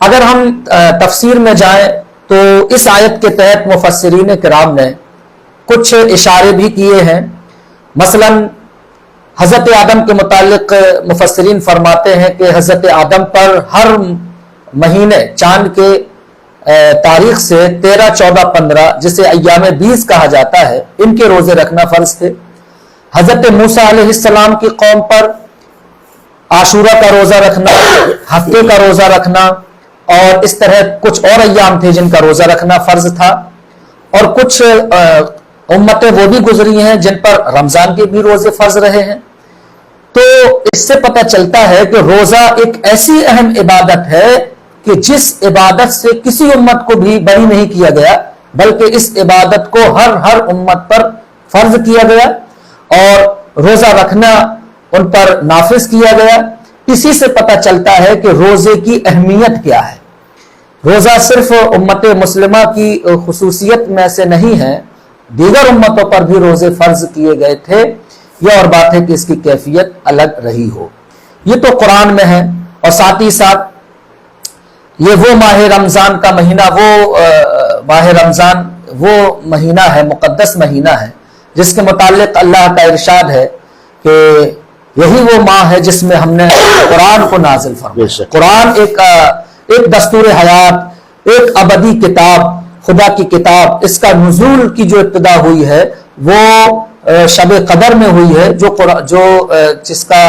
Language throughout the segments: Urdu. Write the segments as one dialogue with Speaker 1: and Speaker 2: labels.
Speaker 1: اگر ہم تفسیر میں جائیں تو اس آیت کے تحت مفسرین کرام نے کچھ اشارے بھی کیے ہیں. مثلا حضرت آدم کے متعلق مفسرین فرماتے ہیں کہ حضرت آدم پر ہر مہینے چاند کے تاریخ سے 13, 14, 15 جسے ایام 20 کہا جاتا ہے ان کے روزے رکھنا فرض تھے. حضرت موسیٰ علیہ السلام کی قوم پر عاشورہ کا روزہ رکھنا, ہفتے کا روزہ رکھنا اور اس طرح کچھ اور ایام تھے جن کا روزہ رکھنا فرض تھا. اور کچھ امتیں وہ بھی گزری ہیں جن پر رمضان کے بھی روزے فرض رہے ہیں. تو اس سے پتہ چلتا ہے کہ روزہ ایک ایسی اہم عبادت ہے کہ جس عبادت سے کسی امت کو بھی بری نہیں کیا گیا, بلکہ اس عبادت کو ہر امت پر فرض کیا گیا اور روزہ رکھنا ان پر نافذ کیا گیا. اسی سے پتہ چلتا ہے کہ روزے کی اہمیت کیا ہے. روزہ صرف امت مسلمہ کی خصوصیت میں سے نہیں ہے, دیگر امتوں پر بھی روزے فرض کیے گئے تھے. یہ اور بات ہے کہ اس کی کیفیت الگ رہی ہو. یہ تو قرآن میں ہے, اور ساتھ ہی ساتھ یہ وہ ماہ رمضان کا مہینہ, وہ ماہ رمضان وہ مہینہ ہے, مقدس مہینہ ہے جس کے متعلق اللہ کا ارشاد ہے کہ یہی وہ ماہ ہے جس میں ہم نے قرآن کو نازل فرمایا. قرآن ایک دستور حیات, ایک ابدی کتاب, خدا کی کتاب. اس کا نزول کی جو ابتدا ہوئی ہے وہ شب قدر میں ہوئی ہے, جس کا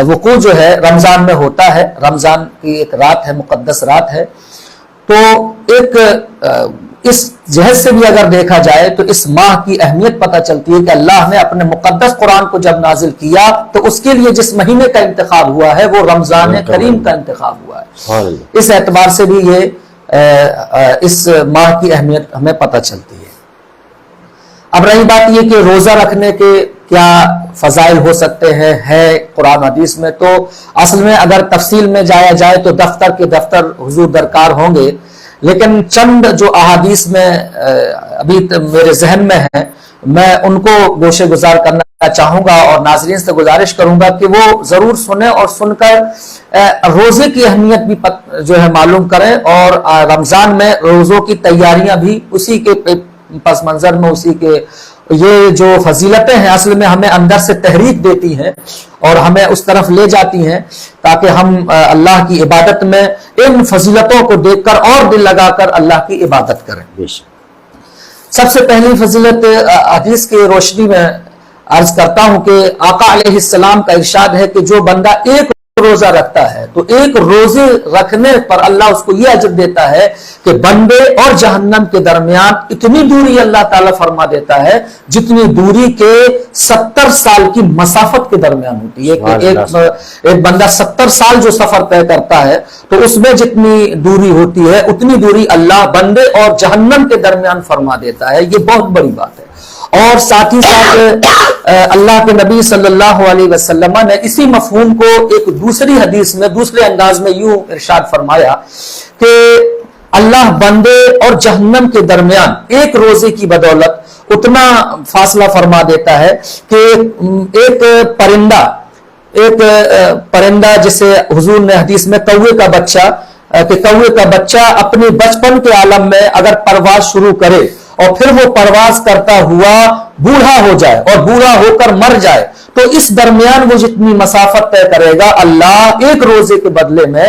Speaker 1: وقوع جو ہے رمضان میں ہوتا ہے. رمضان کی ایک رات ہے, مقدس رات ہے. تو ایک اس جہت سے بھی اگر دیکھا جائے تو اس ماہ کی اہمیت پتہ چلتی ہے کہ اللہ نے اپنے مقدس قرآن کو جب نازل کیا تو اس کے لیے جس مہینے کا انتخاب ہوا ہے وہ رمضان کریم کا انتخاب ہوا ہے. اس اعتبار سے بھی یہ اس ماہ کی اہمیت ہمیں پتہ چلتی ہے. اب رہی بات یہ کہ روزہ رکھنے کے کیا فضائل ہو سکتے ہیں, ہے قرآن حدیث میں, تو اصل میں اگر تفصیل میں جایا جائے تو دفتر کے دفتر حضور درکار ہوں گے, لیکن چند جو احادیث میں ابھی میرے ذہن میں ہیں میں ان کو گوشے گزار کرنا چاہوں گا اور ناظرین سے گزارش کروں گا کہ وہ ضرور سنیں اور سن کر روزے کی اہمیت بھی جو ہے معلوم کریں, اور رمضان میں روزوں کی تیاریاں بھی اسی کے پس منظر میں, اسی کے یہ جو فضیلتیں ہیں اصل میں ہمیں اندر سے تحریک دیتی ہیں اور ہمیں اس طرف لے جاتی ہیں تاکہ ہم اللہ کی عبادت میں ان فضیلتوں کو دیکھ کر اور دل لگا کر اللہ کی عبادت کریں. سب سے پہلی فضیلت حدیث کی روشنی میں عرض کرتا ہوں کہ آقا علیہ السلام کا ارشاد ہے کہ جو بندہ ایک روزہ رکھتا ہے تو ایک روزے رکھنے پر اللہ اس کو یہ اجر دیتا ہے کہ بندے اور جہنم کے درمیان اتنی دوری اللہ تعالیٰ فرما دیتا ہے جتنی دوری کے 70 سال کی مسافت کے درمیان ہوتی ہے. ایک بندہ 70 سال جو سفر طے کرتا ہے تو اس میں جتنی دوری ہوتی ہے اتنی دوری اللہ بندے اور جہنم کے درمیان فرما دیتا ہے. یہ بہت بڑی بات ہے. اور ساتھ ہی ساتھ اللہ کے نبی صلی اللہ علیہ وسلم نے اسی مفہوم کو ایک دوسری حدیث میں دوسرے انداز میں یوں ارشاد فرمایا کہ اللہ بندے اور جہنم کے درمیان ایک روزے کی بدولت اتنا فاصلہ فرما دیتا ہے کہ ایک پرندہ جسے حضور نے حدیث میں کوے کا بچہ اپنی بچپن کے عالم میں اگر پرواز شروع کرے اور پھر وہ پرواز کرتا ہوا بوڑھا ہو جائے اور بوڑھا ہو کر مر جائے تو اس درمیان وہ جتنی مسافت طے کرے گا اللہ ایک روزے کے بدلے میں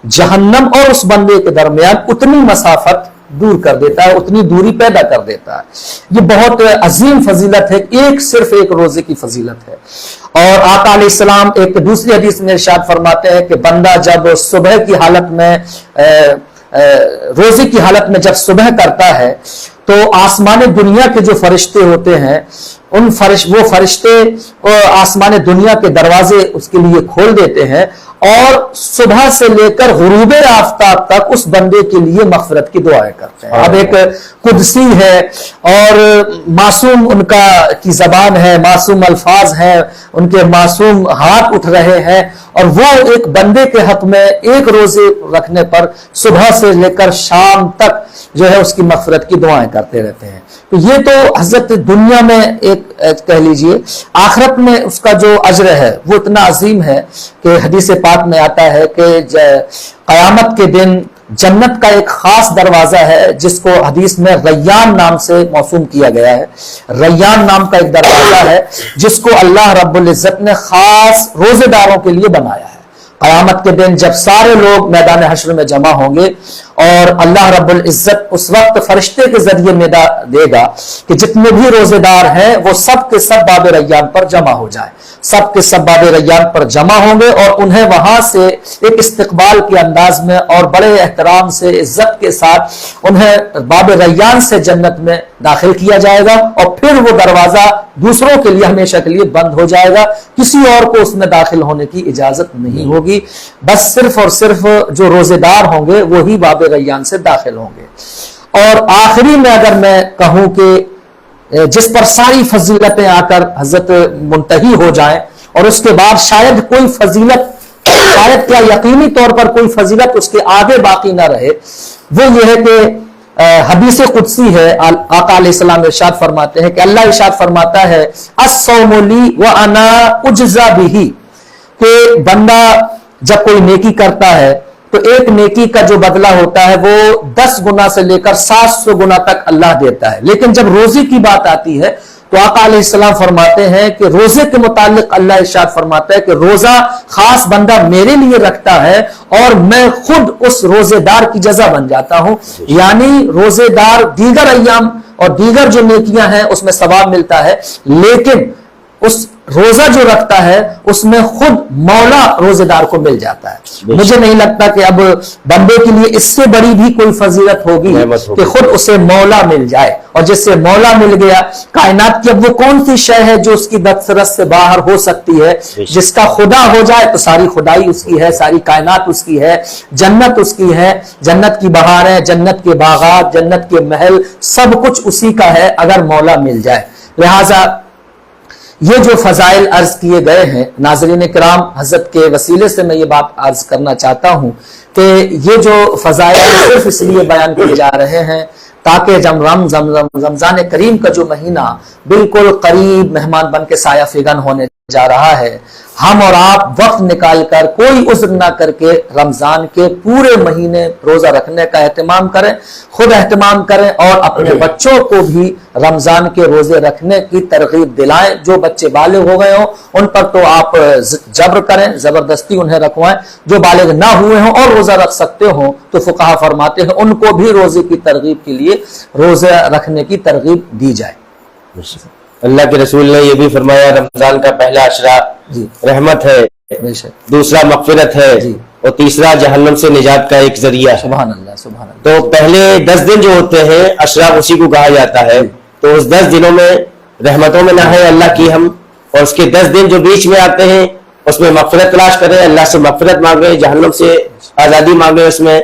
Speaker 1: جہنم اور اس بندے کے درمیان اتنی مسافت دور کر دیتا ہے, اتنی دوری پیدا کر دیتا ہے. یہ بہت عظیم فضیلت ہے, صرف ایک روزے کی فضیلت ہے. اور آقا علیہ السلام ایک دوسری حدیث میں ارشاد فرماتے ہیں کہ بندہ جب صبح کی حالت میں روزے کی حالت میں جب صبح کرتا ہے تو آسمان دنیا کے جو فرشتے ہوتے ہیں وہ فرشتے آسمان دنیا کے دروازے اس کے لیے کھول دیتے ہیں اور صبح سے لے کر غروب آفتاب تک اس بندے کے لیے مغفرت کی دعائیں کرتے ہیں. اب ایک قدسی ہے اور معصوم ان کی زبان ہے, معصوم الفاظ ہیں, ان کے معصوم ہاتھ اٹھ رہے ہیں اور وہ ایک بندے کے حق میں ایک روزے رکھنے پر صبح سے لے کر شام تک جو ہے اس کی مغفرت کی دعائیں کرتے رہتے ہیں. تو یہ تو حضرت دنیا میں ایک کہہ لیجئے, آخرت میں اس کا جو اجر ہے وہ اتنا عظیم ہے کہ حدیث پاک میں آتا ہے کہ قیامت کے دن جنت کا ایک خاص دروازہ ہے جس کو حدیث میں ریان نام سے موسوم کیا گیا ہے. ریان نام کا ایک دروازہ ہے جس کو اللہ رب العزت نے خاص روزے داروں کے لیے بنایا ہے. قیامت کے دن جب سارے لوگ میدان حشر میں جمع ہوں گے اور اللہ رب العزت اس وقت فرشتے کے ذریعے ندا دے گا کہ جتنے بھی روزے دار ہیں وہ سب کے سب باب ریان پر جمع ہو جائیں. سب کے سب باب ریان پر جمع ہوں گے اور انہیں وہاں سے ایک استقبال کے انداز میں اور بڑے احترام سے عزت کے ساتھ انہیں باب ریان سے جنت میں داخل کیا جائے گا اور پھر وہ دروازہ دوسروں کے لیے ہمیشہ کے لیے بند ہو جائے گا. کسی اور کو اس میں داخل ہونے کی اجازت نہیں ہوگی. بس صرف اور صرف جو روزے دار ہوں گے وہی باب ریان سے داخل ہوں گے. اور آخری میں اگر میں کہوں کہ جس پر ساری فضیلتیں آ کر حضرت منتہی ہو جائیں اور اس کے بعد شاید کوئی فضیلت، شاید کیا یقینی طور پر کوئی فضیلت اس کے آگے باقی نہ رہے، وہ یہ ہے کہ حدیث قدسی ہے. آقا علیہ السلام ارشاد فرماتے ہیں کہ اللہ ارشاد فرماتا ہے الصوم لی وانا اجزا بہ، کہ بندہ جب کوئی نیکی کرتا ہے تو ایک نیکی کا جو بدلہ ہوتا ہے وہ 10 گنا سے لے کر 700 گنا تک اللہ دیتا ہے. لیکن جب روزے کی بات آتی ہے تو آقا علیہ السلام فرماتے ہیں کہ روزے کے متعلق اللہ ارشاد فرماتا ہے کہ روزہ خاص بندہ میرے لیے رکھتا ہے اور میں خود اس روزے دار کی جزا بن جاتا ہوں. یعنی روزے دار دیگر ایام اور دیگر جو نیکیاں ہیں اس میں ثواب ملتا ہے، لیکن اس روزہ جو رکھتا ہے اس میں خود مولا روزے دار کو مل جاتا ہے. مجھے نہیں لگتا کہ اب بندے کے لیے اس سے بڑی بھی کوئی فضیلت ہوگی کہ خود اسے مولا مل جائے. اور جس سے مولا مل گیا، کائنات کی اب وہ کون سی شے ہے جو اس کی دسترس سے باہر ہو سکتی ہے؟ جس کا خدا ہو جائے تو ساری خدائی اس کی ہے، ساری کائنات اس کی ہے، جنت اس کی ہے، جنت کی بہاریں، جنت کے باغات، جنت کے محل، سب کچھ اسی کا ہے اگر مولا مل جائے. لہٰذا یہ جو فضائل عرض کیے گئے ہیں ناظرین کرام، حضرت کے وسیلے سے میں یہ بات عرض کرنا چاہتا ہوں کہ یہ جو فضائل صرف اس لیے بیان کیے جا رہے ہیں تاکہ جب رمضان کریم کا جو مہینہ بالکل قریب مہمان بن کے سایہ فگن ہونے جا رہا ہے، ہم اور آپ وقت نکال کر کوئی عذر نہ کر کے رمضان کے پورے مہینے روزہ رکھنے کا اہتمام کریں، خود اہتمام کریں اور اپنے بچوں کو بھی رمضان کے روزے رکھنے کی ترغیب دلائیں. جو بچے بالغ ہو گئے ہوں ان پر تو آپ جبر کریں، زبردستی انہیں رکھوائیں. جو بالغ نہ ہوئے ہوں اور روزہ رکھ سکتے ہوں تو فقہا فرماتے ہیں ان کو بھی روزے کی ترغیب کے لیے روزہ رکھنے کی ترغیب دی جائے.
Speaker 2: اللہ کے رسول نے یہ بھی فرمایا رمضان کا پہلا عشرہ رحمت ہے، دوسرا مغفرت ہے اور تیسرا جہنم سے نجات کا ایک ذریعہ ہے.
Speaker 1: سبحان اللہ سبحان اللہ.
Speaker 2: تو پہلے 10 دن جو ہوتے ہیں عشرہ اسی کو کہا جاتا ہے. تو اس 10 دنوں میں رحمتوں میں نہائے اللہ کی ہم، اور اس کے 10 دن جو بیچ میں آتے ہیں اس میں مغفرت تلاش کریں، اللہ سے مغفرت مانگیں، جہنم سے آزادی مانگیں اس میں،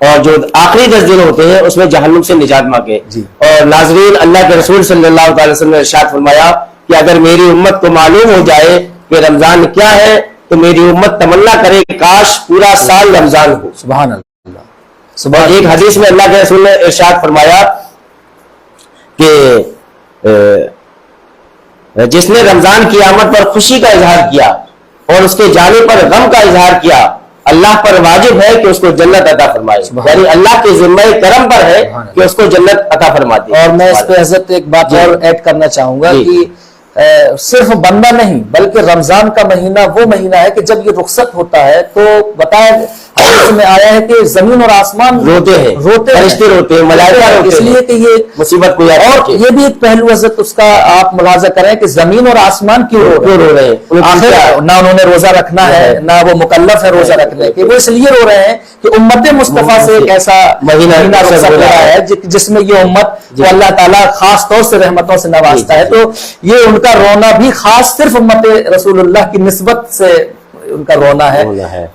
Speaker 2: اور جو آخری 10 دن ہوتے ہیں اس میں جہنم سے نجات مانگے. اور ناظرین، اللہ کے رسول صلی اللہ علیہ وسلم نے ارشاد فرمایا کہ اگر میری امت کو معلوم ہو جائے کہ رمضان کیا ہے تو میری امت تمنا کرے کہ کاش پورا سال رمضان ہو.
Speaker 1: سبحان اللہ.
Speaker 2: اور ایک حدیث میں اللہ کے رسول نے ارشاد فرمایا کہ جس نے رمضان کی آمد پر خوشی کا اظہار کیا اور اس کے جانے پر غم کا اظہار کیا، اللہ پر واجب ہے کہ اس کو جنت عطا فرمائے. یعنی اللہ کے ذمہ کرم پر ہے کہ اس کو جنت عطا فرما دے.
Speaker 1: اور میں اس پہ حضرت ایک بات اور ایڈ کرنا چاہوں گا کہ صرف بندہ نہیں بلکہ رمضان کا مہینہ وہ مہینہ ہے کہ جب یہ رخصت ہوتا ہے تو بتایا حدیث میں آیا ہے کہ زمین اور آسمان روتے ہیں،
Speaker 2: فرشتے روتے ہیں، ملائکہ روتے ہیں،
Speaker 1: اس لیے کہ یہ
Speaker 2: مصیبت کو
Speaker 1: اور یہ بھی ایک پہلو حضرت اس کا آپ ملاحظہ کریں کہ زمین اور آسمان کیوں رو رہے ہیں. آخر نہ انہوں نے روزہ رکھنا ہے نہ وہ مکلف ہے روزہ رکھنے کے، وہ اس لیے رو رہے ہیں کہ امت مصطفیٰ سے ایک ایسا مہینہ رخصت ہو رہا ہے جس میں یہ امت کو اللہ تعالیٰ خاص طور سے رحمتوں سے نوازتا ہے. تو یہ ان کا رونا بھی خاص صرف امت رسول اللہ کی نسبت سے ان کا رونا ہے.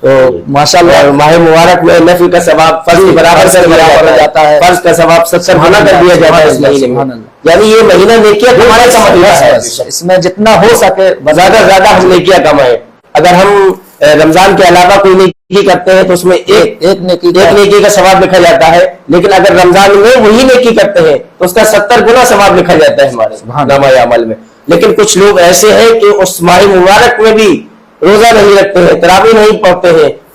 Speaker 1: تو ماشاءاللہ
Speaker 2: ماہ مبارک میں نفل کا ثواب فرض برابر کر دیا جاتا ہے، فرض کا ثواب 70 گنا کر دیا جاتا ہے اس مہینے میں. یعنی یہ مہینہ نیکیاں کمانے کا مہینہ ہے،
Speaker 1: اس میں جتنا ہو سکے
Speaker 2: زیادہ سے زیادہ ہم نیکیاں کمائیں. اگر ہم رمضان کے علاوہ کوئی نیکی کرتے ہیں تو اس میں ایک نیکی کا ثواب لکھا جاتا ہے، لیکن اگر رمضان میں وہی نیکی کرتے ہیں تو اس کا 70 گنا ثواب لکھا جاتا ہے ہمارے نامہ اعمال میں. لیکن کچھ لوگ ایسے ہیں کہ اس ماہ مبارک میں بھی روزہ نہیں رکھتے ہیں، تراویح نہیں پڑھتے ہیں،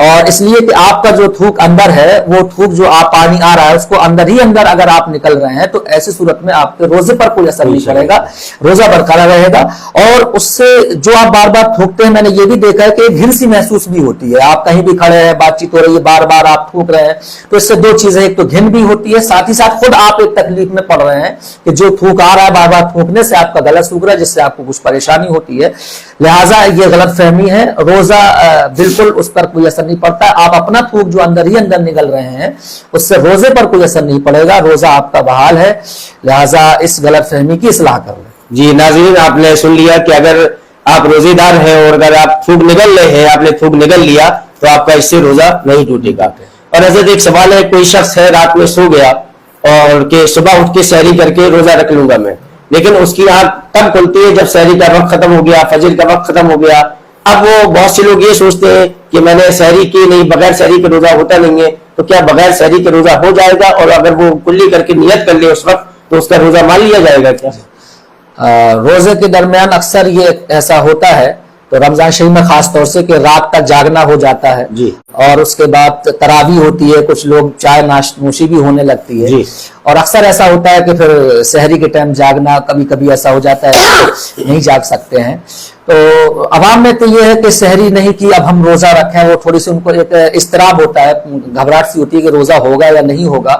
Speaker 1: اور اس لیے کہ آپ کا جو تھوک اندر ہے وہ تھوک جو آپ پانی آ رہا ہے اس کو اندر ہی اندر اگر آپ نکل رہے ہیں تو ایسی صورت میں آپ کے روزے پر کوئی اثر نہیں پڑے گا, روزہ برقرار رہے گا. اور اس سے جو آپ بار بار تھوکتے ہیں, میں نے یہ بھی دیکھا ہے کہ ایک گھن سی محسوس بھی ہوتی ہے. آپ کہیں بھی کھڑے ہیں, بات چیت ہو رہی ہے, بار بار آپ تھوک رہے ہیں تو اس سے دو چیزیں, ایک تو گھن بھی ہوتی ہے, ساتھ ہی ساتھ خود آپ ایک تکلیف میں پڑ رہے ہیں کہ جو تھوک آ رہا ہے بار بار تھوکنے سے آپ کا گلا سوکھ رہا ہے جس سے آپ کو کچھ پریشانی ہوتی ہے. لہٰذا یہ غلط فہمی ہے, روزہ بالکل اس پر کوئی اثر نہیں پڑتا. آپ اپنا تھوک جو اندر ہی اندر نکل رہے ہیں اس سے روزے پر کوئی اثر نہیں پڑے گا, روزہ آپ کا بحال ہے. لہٰذا اس غلط فہمی کی اصلاح کر لیں.
Speaker 2: جی ناظرین, آپ نے سن لیا کہ اگر آپ روزے دار ہیں اور اگر آپ تھوک نگل رہے ہیں, آپ نے تھوک نگل لیا تو آپ کا اس سے روزہ نہیں ٹوٹے گا. اور حضرت ایک سوال ہے, کوئی شخص ہے رات میں سو گیا اور کہ صبح اٹھ کے سحری کر کے روزہ رکھ لوں گا میں, لیکن اس کی آنکھ تب کھلتی ہے جب سحری کا وقت ختم ہو گیا, فجر کا وقت ختم ہو گیا. اب وہ بہت سے لوگ یہ سوچتے ہیں کہ میں نے سحری کی نہیں, بغیر سحری کے روزہ ہوتا نہیں ہے, تو کیا بغیر سحری کے روزہ ہو جائے گا؟ اور اگر وہ کلی کر کے نیت کر لے اس وقت تو اس کا روزہ مان لیا جائے گا کیا؟
Speaker 1: روزے کے درمیان اکثر یہ ایسا ہوتا ہے, تو رمضان شریف میں خاص طور سے کہ رات تک جاگنا ہو جاتا ہے
Speaker 2: جی,
Speaker 1: اور اس کے بعد تراویح ہوتی ہے, کچھ لوگ چائے نوشی بھی ہونے لگتی ہے
Speaker 2: جی,
Speaker 1: اور اکثر ایسا ہوتا ہے کہ پھر سحری کے ٹائم جاگنا, کبھی کبھی ایسا ہو جاتا ہے نہیں جاگ سکتے ہیں. تو عوام میں تو یہ ہے کہ سحری نہیں کی اب ہم روزہ رکھیں, وہ تھوڑی سی ان کو ایک اضطراب ہوتا ہے, گھبراہٹ سی ہوتی ہے کہ روزہ ہوگا یا نہیں ہوگا.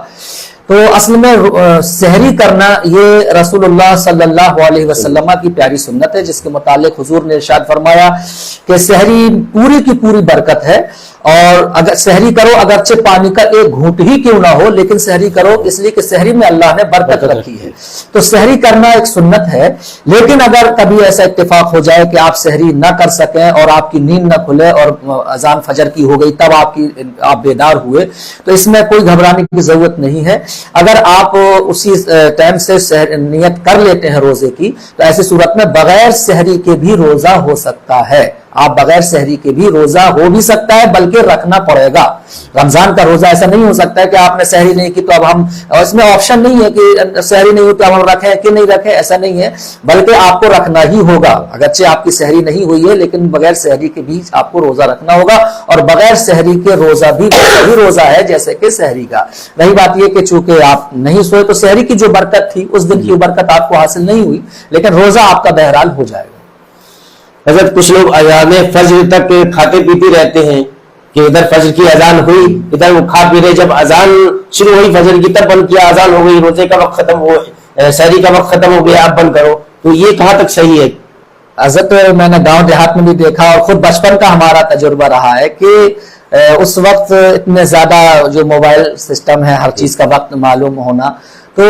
Speaker 1: تو اصل میں سحری کرنا یہ رسول اللہ صلی اللہ علیہ وسلم کی پیاری سنت ہے, جس کے متعلق حضور نے ارشاد فرمایا کہ سحری پوری کی پوری برکت ہے, اور اگر سحری کرو اگرچہ پانی کا ایک گھونٹ ہی کیوں نہ ہو, لیکن سحری کرو اس لیے کہ سحری میں اللہ نے برکت رکھی ہے. تو سحری کرنا ایک سنت ہے, لیکن اگر کبھی ایسا اتفاق ہو جائے کہ آپ سحری نہ کر سکیں اور آپ کی نیند نہ کھلے اور اذان فجر کی ہو گئی تب آپ بیدار ہوئے, تو اس میں کوئی گھبرانے کی ضرورت نہیں ہے. اگر آپ اسی ٹائم سے نیت کر لیتے ہیں روزے کی, تو ایسی صورت میں بغیر سحری کے بھی روزہ ہو سکتا ہے. آپ بغیر سحری کے بھی روزہ ہو بھی سکتا ہے, بلکہ رکھنا پڑے گا. رمضان کا روزہ ایسا نہیں ہو سکتا ہے کہ آپ نے سحری نہیں کی تو اب ہم, اس میں آپشن نہیں ہے کہ سحری نہیں ہو تو اب ہم رکھیں کہ نہیں رکھیں, ایسا نہیں ہے, بلکہ آپ کو رکھنا ہی ہوگا. اگرچہ آپ کی سحری نہیں ہوئی ہے لیکن بغیر سحری کے بھی آپ کو روزہ رکھنا ہوگا, اور بغیر سحری کے روزہ بھی وہی روزہ ہے جیسے کہ سحری کا. رہی بات یہ کہ چونکہ آپ نہیں سوئے تو سحری کی جو برکت تھی اس دن کی برکت آپ کو حاصل نہیں ہوئی, لیکن روزہ آپ کا بہرحال ہو جائے گا.
Speaker 2: حضرت کچھ لوگ اذان فجر تک کھاتے پیتے رہتے ہیں کہ ادھر فجر کی اذان ہوئی, ادھر وہ کھا پی رہے, جب اذان شروع ہوئی فجر کی تب بند کیا, اذان ہو گئی, روزے کا وقت ختم ہو, سحری کا وقت ختم ہو گیا, اب بند کرو, تو یہ کہاں تک صحیح ہے؟
Speaker 1: حضرت میں نے گاؤں دیہات میں بھی دیکھا اور خود بچپن کا ہمارا تجربہ رہا ہے کہ اس وقت اتنے زیادہ جو موبائل سسٹم ہے, ہر چیز کا وقت معلوم ہونا, تو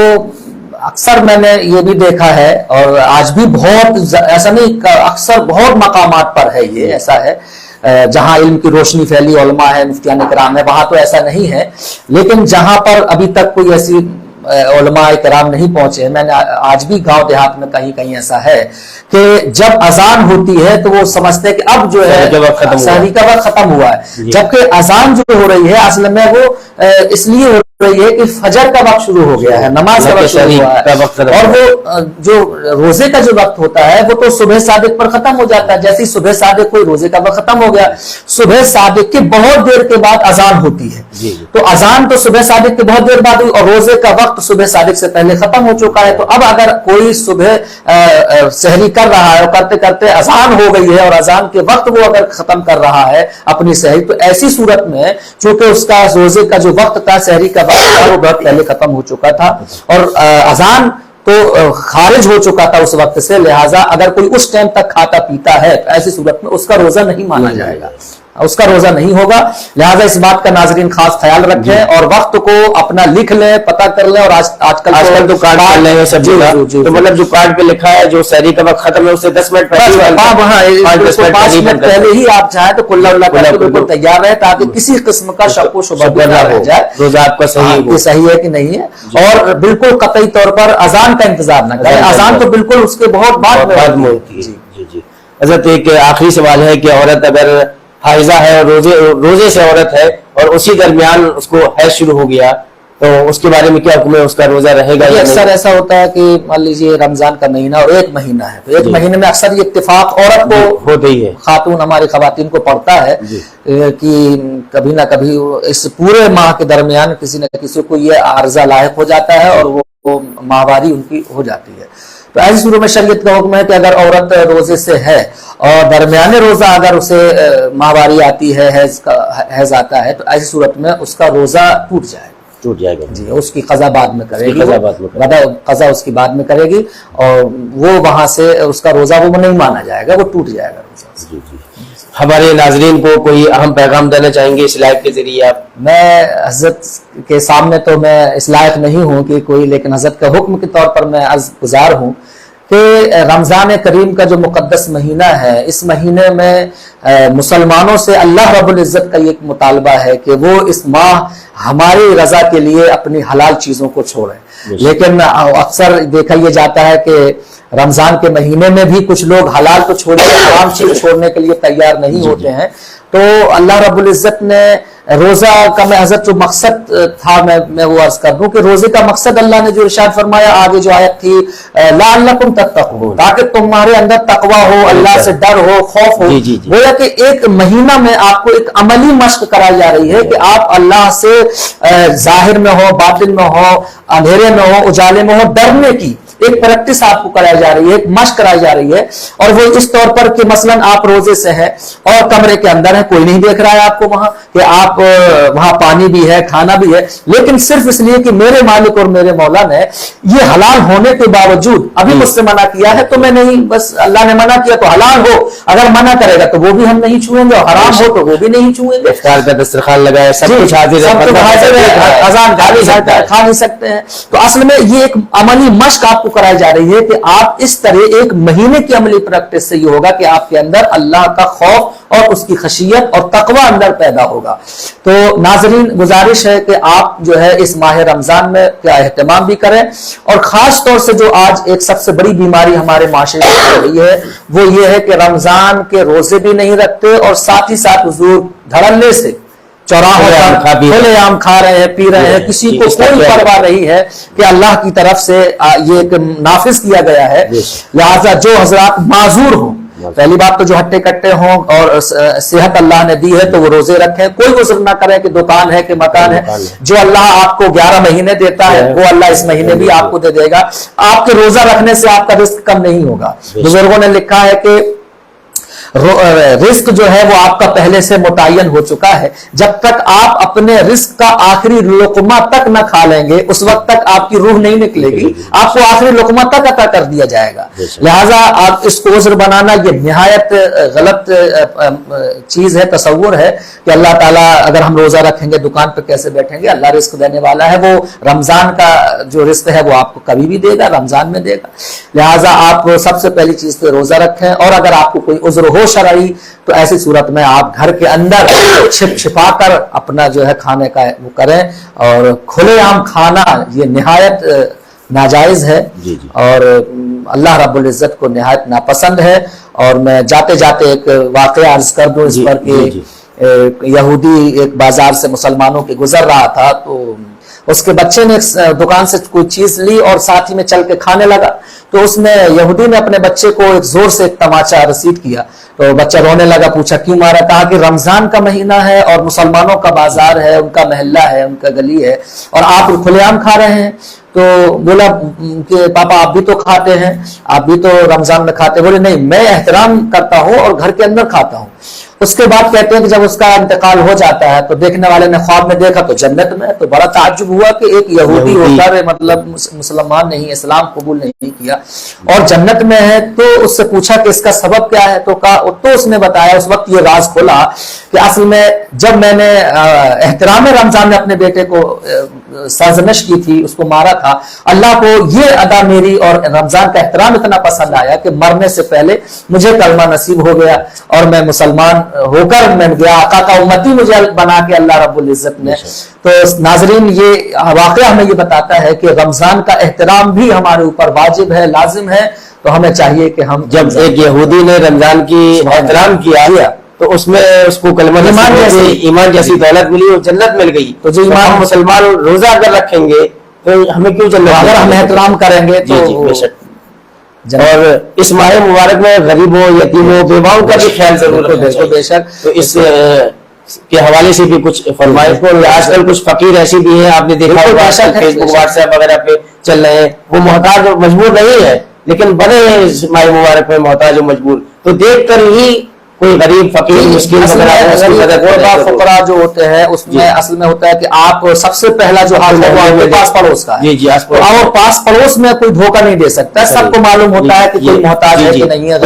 Speaker 1: اکثر میں نے یہ بھی دیکھا ہے, اور آج بھی بہت ایسا نہیں, اکثر بہت مقامات پر ہے یہ ایسا ہے جہاں علم کی روشنی پھیلی, علماء ہے, مفتیان کرام ہے, وہاں تو ایسا نہیں ہے. لیکن جہاں پر ابھی تک کوئی ایسی علماء کرام نہیں پہنچے, میں نے آج بھی گاؤں دیہات میں کہیں کہیں ایسا ہے کہ جب اذان ہوتی ہے تو وہ سمجھتے ہیں کہ اب جو ہے سحری کا وقت ختم ہوا ہے, جبکہ اذان جو ہو رہی ہے اصل میں وہ اس لیے ہو رہی ہے کہ فجر کا وقت شروع ہو گیا ہے, نماز کا وقت شروع ہوا ہے, اور وہ جو روزے کا جو وقت ہوتا ہے وہ تو صبح صادق پر ختم ہو جاتا ہے. جیسے صبح صادق کوئی روزے کا وقت ختم ہو گیا, صبح صادق کے بہت دیر کے بعد اذان ہوتی ہے, تو اذان تو صبح صادق کے بہت دیر بعد ہوئی اور روزے کا وقت صبح صادق سے پہلے ختم ہو چکا ہے. تو اب اگر کوئی صبح سحری کر رہا ہے اور کرتے کرتے اذان ہو گئی ہے اور اذان کے وقت وہ اگر ختم کر رہا ہے اپنی سحری, تو ایسی صورت میں چونکہ اس کا روزے کا جو وقت تھا, سحری کا وقت تھا, وہ بہت پہلے ختم ہو چکا تھا اور اذان تو خارج ہو چکا تھا اس وقت سے. لہٰذا اگر کوئی اس ٹائم تک کھاتا پیتا ہے تو ایسی صورت میں اس کا روزہ نہیں مانا جائے گا, اس کا روزہ نہیں ہوگا. لہٰذا اس بات کا ناظرین خاص خیال رکھیں اور وقت کو اپنا لکھ لیں, پتہ کر لیں. اور آج کل تو کارڈ کر لیں سب جگہ, تو مطلب جو کارڈ پہ لکھا ہے جو سحری کا وقت ختم ہے اس سے 10 منٹ پہلے, 5 منٹ پہلے ہی آپ چاہیں تو کلا کر کے بالکل تیار رہے تاکہ کسی قسم کا شک و شبہ نہ رہ جائے روزہ آپ کا صحیح ہے کہ نہیں ہے. اور بالکل قطعی طور پر اذان کا انتظار نہ کریں, اذان تو بالکل اس کے بہت بعد میں ہوتی ہے.
Speaker 2: حضرت ایک آخری سوال ہے کہ عورت اگر حائضہ ہے اور روزے سے عورت ہے اور اسی درمیان اس کو حیض شروع ہو گیا, تو اس کے بارے میں کیا حکم ہے؟ اس کا روزہ رہے گا یا نہیں؟
Speaker 1: اکثر ایسا ہوتا ہے کہ مان لیجیے رمضان کا مہینہ اور ایک مہینہ ہے، تو ایک مہینے میں اکثر یہ اتفاق عورت کو
Speaker 2: ہوتا ہی ہے،
Speaker 1: خاتون ہماری خواتین کو پڑتا ہے کہ کبھی نہ کبھی اس پورے ماہ کے درمیان کسی نہ کسی کو یہ عارضہ لاحق ہو جاتا ہے اور وہ ماہواری ان کی ہو جاتی ہے. تو ایسی صورت میں شریعت کا حکم ہے کہ اگر عورت روزے سے ہے اور درمیانے روزہ اگر اسے ماہواری آتی ہے، حیض آتا ہے، تو ایسی صورت میں اس کا روزہ ٹوٹ جائے گا جی. اس کی قضا بعد میں کرے گی، قضا اس کی بعد میں کرے گی اور وہ وہاں سے اس کا روزہ وہ نہیں مانا جائے گا، وہ ٹوٹ جائے گا روزہ.
Speaker 2: ہمارے ناظرین کو کوئی اہم پیغام دینا چاہیں گے اس لائف کے ذریعے آپ؟
Speaker 1: میں حضرت کے سامنے تو میں اس لائق نہیں ہوں کہ کوئی، لیکن حضرت کا حکم کے طور پر میں عرض گزار ہوں کہ رمضان کریم کا جو مقدس مہینہ ہے، اس مہینے میں مسلمانوں سے اللہ رب العزت کا یہ مطالبہ ہے کہ وہ اس ماہ ہماری رضا کے لیے اپنی حلال چیزوں کو چھوڑیں. لیکن اکثر دیکھا یہ جاتا ہے کہ رمضان کے مہینے میں بھی کچھ لوگ حلال کو چھوڑنے، حرام چیز چھوڑنے کے لیے تیار نہیں ہوتے ہیں. تو اللہ رب العزت نے روزہ کا میں حضرت جو مقصد تھا میں وہ عرض کر دوں کہ روزے کا مقصد اللہ نے جو ارشاد فرمایا آگے جو آیت تھی لعلکم تتقون، تاکہ تمہارے اندر تقوی ہو، اللہ سے ڈر ہو، خوف ہو. گویا کہ ایک مہینہ میں آپ کو ایک عملی مشق کرائی جا رہی ہے کہ آپ اللہ سے ظاہر میں ہو، باطن میں ہو، اندھیرے میں ہو، اجالے میں ہو، ڈرنے کی ایک پریکٹس آپ کو کرائی جا رہی ہے، ایک مشق کرائی جا رہی ہے. اور وہ اس طور پر کہ مثلا آپ روزے سے ہیں اور کمرے کے اندر ہیں، کوئی نہیں دیکھ رہا ہے آپ کو وہاں کہ آپ وہاں پانی بھی ہے، کھانا بھی ہے، لیکن صرف اس لیے کہ میرے مالک اور میرے مولا نے یہ حلال ہونے کے باوجود ابھی مجھ سے منع کیا ہے تو میں نہیں، بس اللہ نے منع کیا تو حلال ہو، اگر منع کرے گا تو وہ بھی ہم نہیں چھوئیں گے، اور حرام ہو تو وہ بھی نہیں چھوئیں گے.
Speaker 2: افطار کا دسترخوان لگایا، سب کچھ حاضر ہے،
Speaker 1: اذان کھا نہیں سکتے ہیں. تو اصل میں یہ ایک عملی مشق آپ کو کرائی جا رہی ہے کہ آپ اس طرح ایک مہینے کی عملی پریکٹس سے یہ ہوگا کہ آپ کے اندر اللہ کا خوف اور اس کی خشیت اور تقوی اندر پیدا ہوگا. تو ناظرین گزارش ہے کہ آپ جو ہے اس ماہ رمضان میں کیا اہتمام بھی کریں، اور خاص طور سے جو آج ایک سب سے بڑی بیماری ہمارے معاشرے میں ہو رہی ہے وہ یہ ہے کہ رمضان کے روزے بھی نہیں رکھتے اور ساتھ ہی ساتھ حضور دھڑلے سے چوراہوں پر کھلے عام کھا رہے ہیں، پی رہے ہیں، کسی کو کوئی پرواہ نہیں ہے کہ اللہ کی طرف سے یہ ایک نافذ کیا گیا ہے. لہذا جو حضرات معذور ہوں، پہلی بات تو جو ہٹے کٹے ہوں اور صحت اللہ نے دی ہے تو وہ روزے رکھیں، کوئی عذر نہ کریں کہ دکان ہے کہ مکان ہے. جو اللہ آپ کو 11 مہینے دیتا ہے وہ اللہ اس مہینے بھی آپ کو دے دے گا. آپ کے روزہ رکھنے سے آپ کا رزق کم نہیں ہوگا. بزرگوں نے لکھا ہے کہ رزق جو ہے وہ آپ کا پہلے سے متعین ہو چکا ہے. جب تک آپ اپنے رزق کا آخری لقمہ تک نہ کھا لیں گے اس وقت تک آپ کی روح نہیں نکلے گی، آپ کو آخری لقمہ تک عطا کر دیا جائے گا. لہٰذا آپ اس کو عذر بنانا یہ نہایت غلط چیز ہے، تصور ہے کہ اللہ تعالیٰ اگر ہم روزہ رکھیں گے دکان پہ کیسے بیٹھیں گے. اللہ رزق دینے والا ہے، وہ رمضان کا جو رزق ہے وہ آپ کو کبھی بھی دے گا، رمضان میں دے گا. لہٰذا آپ سب سے پہلی چیز تو روزہ رکھیں، اور اگر آپ کو کوئی عذر ہو شرعی تو ایسی صورت میں آپ گھر کے اندر چھپ چھپا کر اپنا جو ہے کھانے کا وہ کریں. اور کھلے عام کھانا یہ نہایت ناجائز ہے اور اللہ رب العزت کو نہایت ناپسند ہے. اور میں جاتے جاتے ایک واقعہ عرض کر دوں اس پر کہ یہودی ایک بازار سے مسلمانوں کے گزر رہا تھا تو اس کے بچے نے دکان سے کوئی چیز لی اور ساتھ ہی میں چل کے کھانے لگا. تو اس نے یہودی نے اپنے بچے کو ایک زور سے ایک تماچا رسید کیا تو بچہ رونے لگا. پوچھا کیوں مارا؟ کہا کہ رمضان کا مہینہ ہے اور مسلمانوں کا بازار ہے، ان کا محلہ ہے، ان کا گلی ہے، اور آپ کھلے عام کھا رہے ہیں. تو بولا کہ پاپا آپ بھی تو کھاتے ہیں، آپ بھی تو رمضان میں کھاتے. بولے نہیں، میں احترام کرتا ہوں اور گھر کے اندر کھاتا ہوں. اس کے بعد کہتے ہیں کہ جب اس کا انتقال ہو جاتا ہے تو دیکھنے والے نے خواب میں دیکھا تو جنت میں. تو بڑا تعجب ہوا کہ ایک یہودی ہو کر مطلب مسلمان نہیں، اسلام قبول نہیں کیا اور جنت میں ہے. تو اس سے پوچھا کہ اس کا سبب کیا ہے تو اس نے بتایا. اس وقت یہ راز کھلا کہ اصل میں جب میں نے احترام رمضان میں اپنے بیٹے کو سرزنش کی تھی، اس کو مارا تھا، اللہ کو یہ ادا میری اور رمضان کا احترام اتنا پسند آیا کہ مرنے سے پہلے مجھے کلمہ نصیب ہو گیا اور میں مسلمان ہو کر میں گیا. آقا کا امتی مجھے بنا کے اللہ رب العزت نے. تو ناظرین یہ واقعہ ہمیں یہ بتاتا ہے کہ رمضان کا احترام بھی ہمارے اوپر واجب ہے، لازم ہے. تو ہمیں چاہیے کہ ہم
Speaker 2: جب ایک یہودی نے رمضان کی احترام کیا تو اس میں اس کو کلمہ ایمان جیسی دولت ملی اور جنت مل گئی.
Speaker 1: تو جو ایمان
Speaker 2: مسلمان روزہ اگر رکھیں گے تو ہمیں کیوں جنت؟
Speaker 1: اگر ہم احترام کریں گے تو
Speaker 2: بے شک. اور اس ماہ مبارک میں غریبوں، یتیموں، بیواؤں کا بھی خیال ضرور رکھنا چاہیے.
Speaker 1: بے شک.
Speaker 2: تو اس کے حوالے سے بھی کچھ فرمائے. آج کل کچھ فقیر ایسے بھی ہیں، آپ نے دیکھا ہوگا فیس بک واٹس ایپ وغیرہ پہ چل رہے ہیں، وہ محتاج اور مجبور نہیں ہے لیکن بنے ہیں اس ماہ مبارک میں محتاج و مجبور. تو دیکھ کر ہی کوئی غریب فقیر مسکین
Speaker 1: فقراء جو ہوتے ہیں اس میں اصل میں ہوتا ہے کہ آپ سب سے پہلا جو حال ہے وہ آپ کے پاس پڑوس کا ہے. اور پاس پڑوس میں کوئی دھوکہ نہیں دے سکتا. سب کو معلوم ہوتا ہے کہ کوئی محتاج ہے کہ نہیں ہے،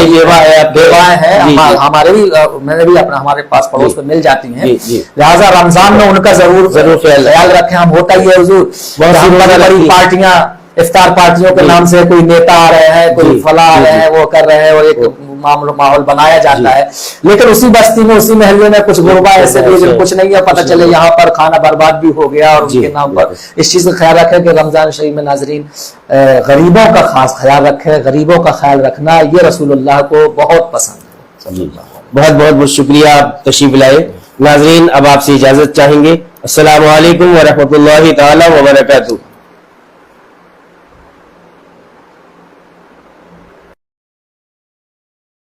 Speaker 1: بیوائیں ہیں. ہمارے بھی میں نے بھی اپنا ہمارے پاس پڑوس میں مل جاتی ہیں. لہٰذا رمضان میں ان کا ضرور خیال رکھیں. ہم ہوتا ہی ہے حضور بہت بڑی پارٹیاں، افطار پارٹیوں کے نام سے کوئی نیتا آ رہے ہیں، کوئی فلاں آ رہے ہیں، وہ کر رہے ہیں اور ایک ماحول بنایا جاتا ہے. لیکن اسی بستی میں اسی محلے میں کچھ غربا ایسے بھی کچھ نہیں ہے، پتہ چلے یہاں پر کھانا برباد بھی ہو گیا. اور ان کے نام پر اس چیز کا خیال رکھیں کہ رمضان شریف میں ناظرین غریبوں کا خاص خیال رکھیں. غریبوں کا خیال رکھنا یہ رسول اللہ کو بہت پسند ہے.
Speaker 2: بہت بہت شکریہ آپ تشریف لائے. ناظرین اب آپ سے اجازت چاہیں گے. السلام علیکم ورحمۃ اللہ تعالی وبرکاتہ.